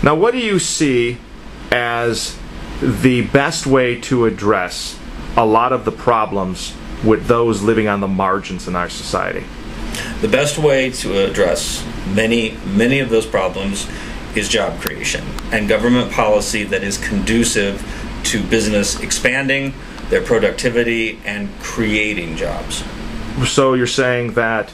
Now, what do you see as the best way to address a lot of the problems with those living on the margins in our society? The best way to address many of those problems is job creation and government policy that is conducive to business expanding their productivity and creating jobs. So you're saying that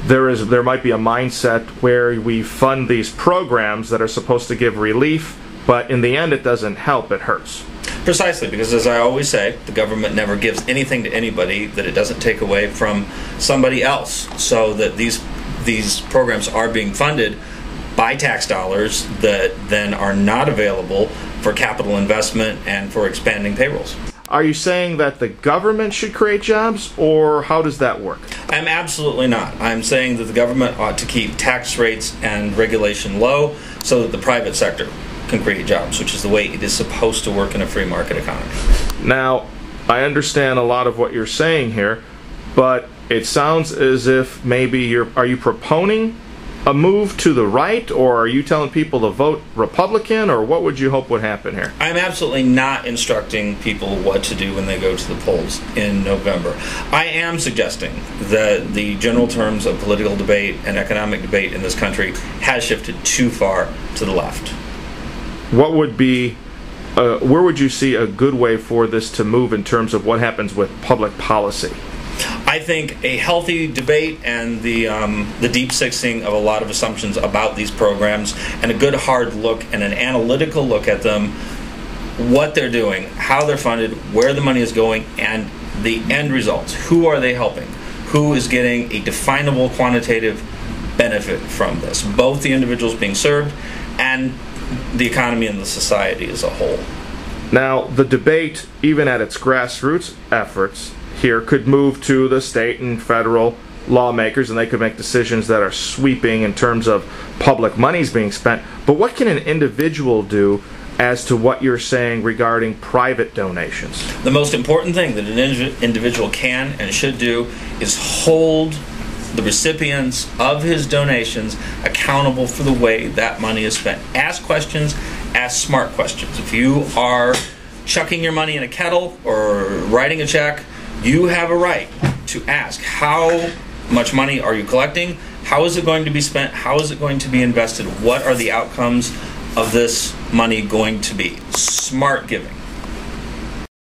there might be a mindset where we fund these programs that are supposed to give relief, but in the end it doesn't help, it hurts. Precisely, because as I always say, the government never gives anything to anybody that it doesn't take away from somebody else, so that these programs are being funded by tax dollars that then are not available for capital investment and for expanding payrolls. Are you saying that the government should create jobs, or how does that work? I'm absolutely not. I'm saying that the government ought to keep tax rates and regulation low so that the private sector can create jobs, which is the way it is supposed to work in a free market economy. Now, I understand a lot of what you're saying here, but it sounds as if maybe are you proponing a move to the right, or are you telling people to vote Republican, or what would you hope would happen here? I'm absolutely not instructing people what to do when they go to the polls in November. I am suggesting that the general terms of political debate and economic debate in this country has shifted too far to the left. What would be, where would you see a good way for this to move in terms of what happens with public policy? I think a healthy debate and the deep sixing of a lot of assumptions about these programs, and a good hard look and an analytical look at them, what they're doing, how they're funded, where the money is going, and the end results. Who are they helping? Who is getting a definable quantitative benefit from this? Both the individuals being served and the economy and the society as a whole. Now, the debate, even at its grassroots efforts here, could move to the state and federal lawmakers, and they could make decisions that are sweeping in terms of public monies being spent. But what can an individual do as to what you're saying regarding private donations? The most important thing that an individual can and should do is hold the recipients of his donations accountable for the way that money is spent. Ask questions, ask smart questions. If you are chucking your money in a kettle or writing a check, you have a right to ask, how much money are you collecting? How is it going to be spent? How is it going to be invested? What are the outcomes of this money going to be? Smart giving.